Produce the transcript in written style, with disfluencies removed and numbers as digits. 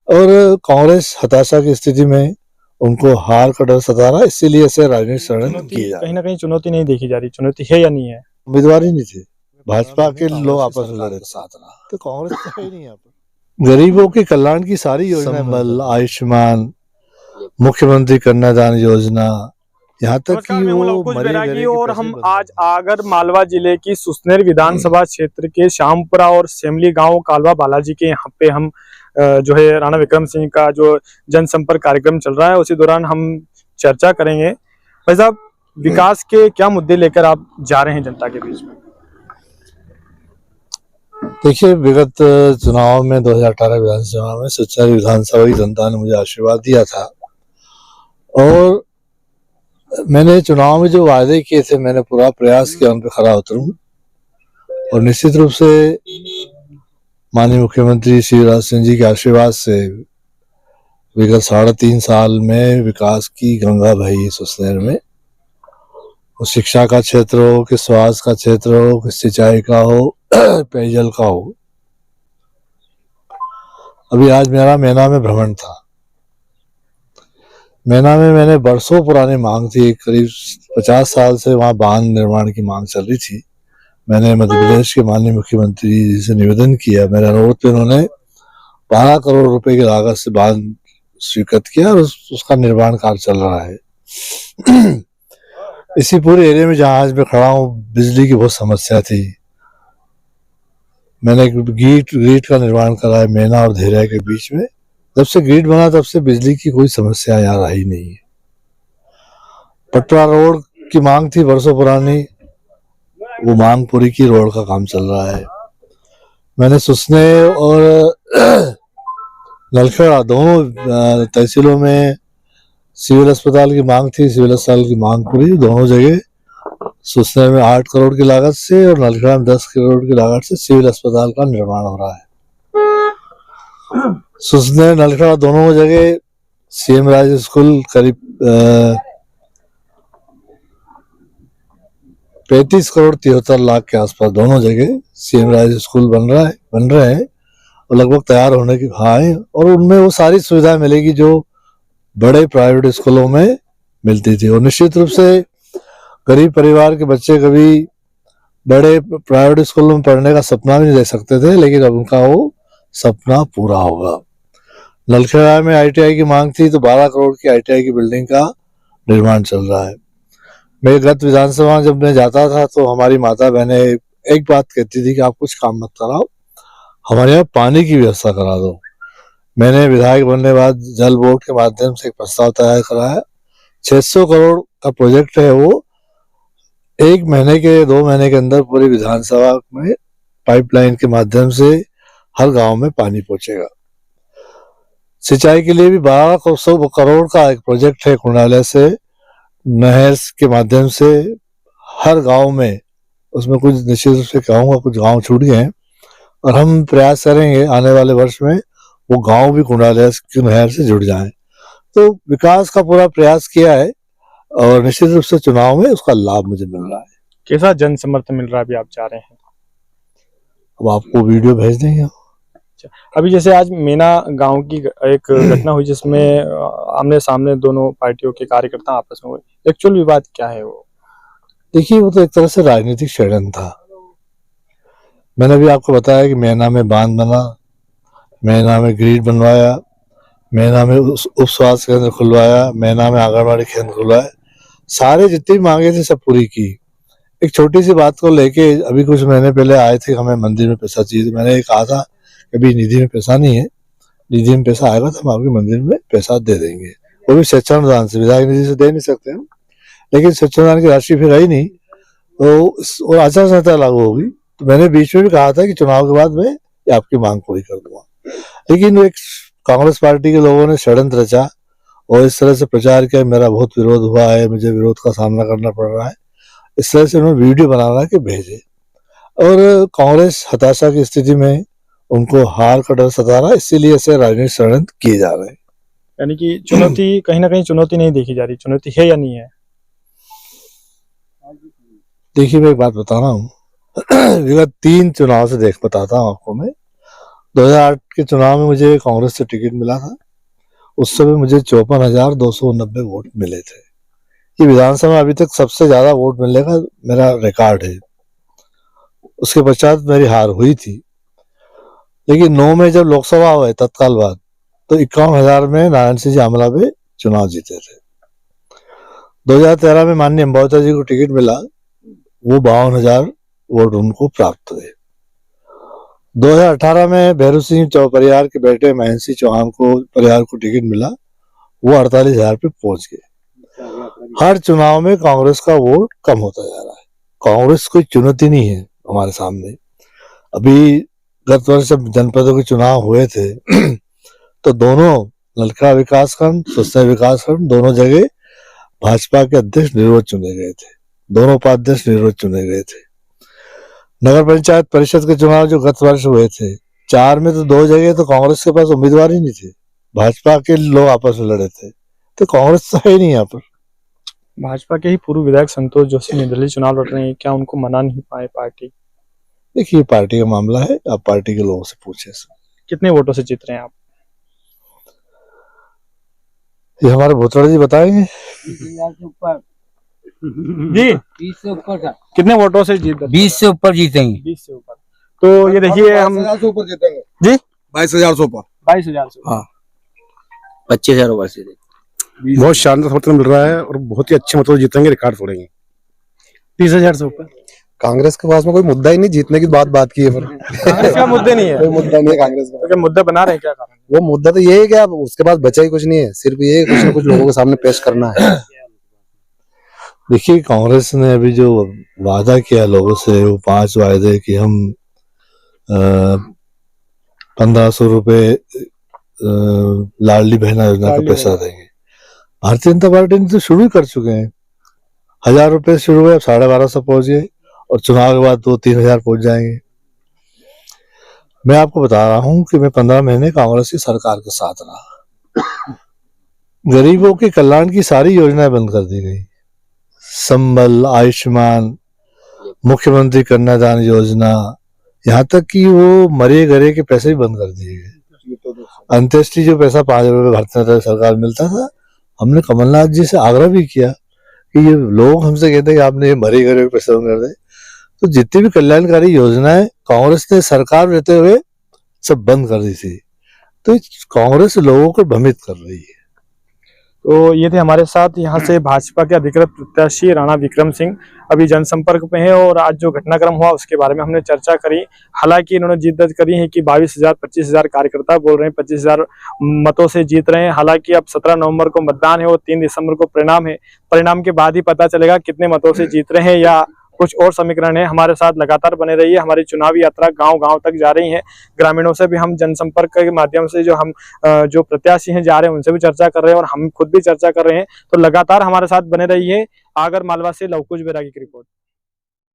और कांग्रेस हताशा की स्थिति में उनको हार का डर सता रहा है, इसीलिए ऐसे राजनीतिक षड्यंत्र किए जा कहीं ना कहीं चुनौती नहीं देखी जा रही, चुनौती है या नहीं है? उम्मीदवार ही नहीं थे, भाजपा के लोग आपस में लड़े साथ रहा, तो कांग्रेस तो है ही नहीं यहाँ पर। गरीबों के कल्याण की सारी योजनाएं, संबल, आयुष्मान, मुख्यमंत्री कन्यादान योजना, यहाँ तक कि मैं हूं वो लवकुश मरे बैरागी गरे के और पैसे हम बंद आज कर आगर मालवा जिले की सुसनेर विधानसभा क्षेत्र के श्यामपुरा और सेमली गांव कालवा बालाजी के यहाँ पे हम जो है राणा विक्रम सिंह का जो जनसंपर्क कार्यक्रम चल रहा है, उसी दौरान हम चर्चा करेंगे। भाई साहब, विकास के क्या मुद्दे लेकर आप जा रहे हैं जनता के बीच में? देखिए, विगत चुनाव में 2018 विधानसभा में सुचारू विधानसभा की जनता ने मुझे आशीर्वाद दिया था और मैंने चुनाव में जो वादे किए थे, मैंने पूरा प्रयास किया उन पर खरा उतरूं और निश्चित रूप से माननीय मुख्यमंत्री शिवराज सिंह जी के आशीर्वाद से विगत 3.5 साल में विकास की गंगा बही सुसनेर में। शिक्षा का क्षेत्र हो कि स्वास्थ्य का क्षेत्र हो कि सिंचाई का हो पेयजल का हो। अभी आज मेरा मैना में भ्रमण था। मैना में मैंने बरसों पुरानी मांग थी, करीब 50 साल से वहां बांध निर्माण की मांग चल रही थी। मैंने मध्य प्रदेश के माननीय मुख्यमंत्री जी से निवेदन किया, मेरे अनुरोध पे उन्होंने 12 करोड़ रुपए की लागत से बांध स्वीकृत किया और उसका निर्माण कार्य चल रहा है। इसी पूरे एरिया में जहां आज मैं खड़ा हूँ, बिजली की बहुत समस्या थी। मैंने ग्रिड का निर्माण करा है मैना और धेरिया के बीच में। जब से ग्रिड बना तब से बिजली की कोई समस्या यहाँ रही नहीं है। पटरा रोड की मांग थी वर्षों पुरानी, वो मांग पूरी की, रोड का काम चल रहा है। मैंने सुसने और नलखेड़ा दोनों तहसीलों में सिविल अस्पताल की मांग थी, सिविल अस्पताल की मांग पूरी दोनों जगह। सुसने में 8 करोड़ की लागत से और नलखेड़ा में 10 करोड़ की लागत से सिविल अस्पताल का निर्माण हो रहा है। सुसने नलखेड़ा दोनों जगह सीएम राज स्कूल करीब 35 करोड़ 73 लाख के आसपास दोनों जगह सीएम राज स्कूल बन रहे हैं और लगभग तैयार होने की है। और उनमें वो सारी सुविधाएं मिलेगी जो बड़े प्राइवेट स्कूलों में मिलती थी। और निश्चित रूप से गरीब परिवार के बच्चे कभी बड़े प्राइवेट स्कूलों में पढ़ने का सपना भी नहीं देख सकते थे, लेकिन अब उनका वो सपना पूरा होगा। नलखेड़ा में आईटीआई की मांग थी तो 12 करोड़ की आईटीआई की बिल्डिंग का निर्माण चल रहा है। मैं गत विधानसभा जब मैं जाता था तो हमारी माता बहने एक बात कहती थी कि आप कुछ काम मत कराओ, हमारे यहाँ पानी की व्यवस्था करा दो। मैंने विधायक बनने के बाद जल बोर्ड के माध्यम से एक प्रस्ताव तैयार कराया। 600 करोड़ का प्रोजेक्ट है वो। 1 महीने के 2 महीने के अंदर पूरी विधानसभा में पाइपलाइन के माध्यम से हर गांव में पानी पहुंचेगा। सिंचाई के लिए भी 12 करोड़ का एक प्रोजेक्ट है कुंडालय से नहर के माध्यम से हर गांव में। उसमें कुछ निश्चित रूप से कहूँगा कुछ गांव छूट गए हैं और हम प्रयास करेंगे आने वाले वर्ष में वो गांव भी कुंडालय की नहर से जुड़ जाएं। तो विकास का पूरा प्रयास किया है और निश्चित रूप से चुनाव में उसका लाभ मुझे मिल रहा है। कैसा जन समर्थन मिल रहा है अभी आप जा रहे हैं? अब आपको वीडियो भेज देंगे। अभी जैसे आज मेना गांव की एक घटना हुई जिसमें आमने सामने दोनों पार्टियों के कार्यकर्ता आपस में हुए, एक्चुअल विवाद क्या है वो? देखिए, वो तो एक तरह से राजनीतिक षड्यंत्र था। मैंने भी आपको बताया कि मैना में बांध बना, मैना में ग्रिड बनवाया, मैना में उप स्वास्थ्य केंद्र खुलवाया, मैना में आंगनबाड़ी केंद्र खुलवाया, सारे जितनी मांगे थी सब पूरी की। एक छोटी सी बात को लेके अभी कुछ महीने पहले आए थे, हमें मंदिर में पैसा चाहिए। मैंने कहा था कभी निधि में पैसा नहीं है, निधि में पैसा आएगा तो हम आपके मंदिर में पैसा दे देंगे, वो भी स्वच्छंदान से। विधायक निधि से दे नहीं सकते हम, लेकिन स्वच्छंदान की राशि फिर आई नहीं तो आचार संहिता लागू होगी। तो मैंने बीच में भी कहा था कि चुनाव के बाद मैं आपकी मांग पूरी कर दूंगा, लेकिन एक कांग्रेस पार्टी के लोगों ने षड्यंत्र रचा और इस तरह से प्रचार किया। मेरा बहुत विरोध हुआ है, मुझे विरोध का सामना करना पड़ रहा है। इस तरह से उन्होंने वीडियो बना के भेजे और कांग्रेस हताशा की स्थिति में उनको हार का डर सता रहा है, इसीलिए ऐसे राजनीतिक षड्यंत्र किए जा रहे हैं। यानी कि चुनौती कहीं ना कहीं चुनौती नहीं देखी जा रही, चुनौती है या नहीं है? देखिए, मैं एक बात बता रहा हूँ। विगत 3 चुनाव से बताता हूँ आपको मैं। 2008 के चुनाव में मुझे कांग्रेस से टिकट मिला था। उस समय मुझे 54,290 वोट मिले थे। ये विधानसभा में अभी तक सबसे ज्यादा वोट मिलने का मेरा रिकॉर्ड है। उसके पश्चात मेरी हार हुई थी, लेकिन 9 में जब लोकसभा हुए तत्काल बाद, तो 51,000 में नारायण सिंह जी आमला पे चुनाव जीते थे। 2013 में माननीय अंबावता जी को टिकट मिला, वो 52,000 वोट उनको प्राप्त हुए। 2018 में भैरू सिंह परिवार के बेटे महेंद्र सिंह चौहान को परिवार को टिकट मिला, वो 48,000 पे पहुंच गए। हर चुनाव में कांग्रेस का वोट कम होता जा रहा है। कांग्रेस कोई चुनौती नहीं है हमारे सामने। अभी गत वर्ष जब जनपदों के चुनाव हुए थे तो दोनों ललका विकासखंड, सुसनेर विकासखंड, दोनों जगह भाजपा के अध्यक्ष निर्विरोध चुने गए थे। दोनों उपाध्यक्ष निर्विरोध चुने गए थे। नगर पंचायत परिषद के चुनाव जो गत वर्ष हुए थे, 4 में तो 2 जगह तो कांग्रेस के पास उम्मीदवार ही नहीं थे, भाजपा के लोग आपस में लड़े थे, तो कांग्रेस तो है ही नहीं यहाँ पर। भाजपा के ही पूर्व विधायक संतोष जोशी निर्दलीय चुनाव लड़ रहे हैं, क्या उनको मना नहीं पाए पार्टी? देखिए, पार्टी का मामला है, आप पार्टी के लोगों से पूछे। कितने वोटों से जीत रहे हैं आप? ये हमारे भूतड़ जी बताएंगे। 20,000 से ऊपर, जी 20 से ऊपर था। कितने वोटों से जीत? 20 से ऊपर जीतेंगे। 20 से ऊपर। तो ये देखिए हम 22,000 से ऊपर जीतेंगे जी 22,000 से ऊपर 22,000 से। हाँ 25,000 ऊपर से। बहुत शानदार समर्थन मिल रहा है और बहुत ही अच्छे मतलब जीतेंगे, रिकॉर्ड तोड़ेंगे। 30,000 से ऊपर। कांग्रेस के पास में कोई मुद्दा ही नहीं, जीतने की बात की है पर कांग्रेस का मुद्दे नहीं है, कोई मुद्दा नहीं है कांग्रेस का। तो क्या मुद्दा बना रहे हैं, क्या कारण? वो मुद्दा तो ये है कि अब उसके पास बचा ही कुछ नहीं है, सिर्फ ये कुछ ना कुछ लोगों के सामने पेश करना है। देखिए, कांग्रेस ने अभी जो वादा किया लोगों से, वो 5 वायदे कि हम 1,500 रुपए लाडली बहना योजना का पैसा देंगे। भारतीय जनता पार्टी ने तो शुरू ही कर चुके हैं। 1,000 रुपए शुरू हुए, अब 1,250 पहुंच गए और चुनाव के बाद 2-3,000 पहुंच जाएंगे। मैं आपको बता रहा हूं कि मैं 15 महीने कांग्रेस की सरकार के साथ रहा। गरीबों के कल्याण की सारी योजनाएं बंद कर दी गई। संबल, आयुष्मान, मुख्यमंत्री कन्यादान योजना, यहाँ तक कि वो मरे गरे के पैसे भी बंद कर दिए गए। अंत्येष्टि जो पैसा 5 रुपए भारतीय जनता सरकार मिलता था, हमने कमलनाथ जी से आग्रह भी किया कि ये लोग हमसे कहते हैं कि आपने ये मरे गरे के पैसे बंद कर दे। तो जितनी भी कल्याणकारी योजनाएं कांग्रेस ने सरकार रहते हुए सब बंद कर दी थी। तो कांग्रेस लोगों को भ्रमित कर रही है। तो ये थे हमारे साथ यहाँ से भाजपा के अधिकृत प्रत्याशी राणा विक्रम सिंह, अभी जनसंपर्क पे हैं और आज जो घटनाक्रम हुआ उसके बारे में हमने चर्चा करी। हालांकि इन्होंने जीत दर्ज करी है कि 22,000 25,000 कार्यकर्ता बोल रहे हैं 25,000 मतों से जीत रहे हैं। हालांकि अब 17 नवंबर को मतदान है और 3 दिसंबर को परिणाम है। परिणाम के बाद ही पता चलेगा कितने मतों से जीत रहे हैं या कुछ और समीकरण है। हमारे साथ लगातार बने रहिए। हमारी चुनावी यात्रा गांव-गांव तक जा रही है। ग्रामीणों से भी हम जनसंपर्क के माध्यम से जो प्रत्याशी हैं जा रहे हैं उनसे भी चर्चा कर रहे हैं और हम खुद भी चर्चा कर रहे हैं। तो लगातार हमारे साथ बने रहिए। आगर मालवा से लवकुश बैरागी की रिपोर्ट।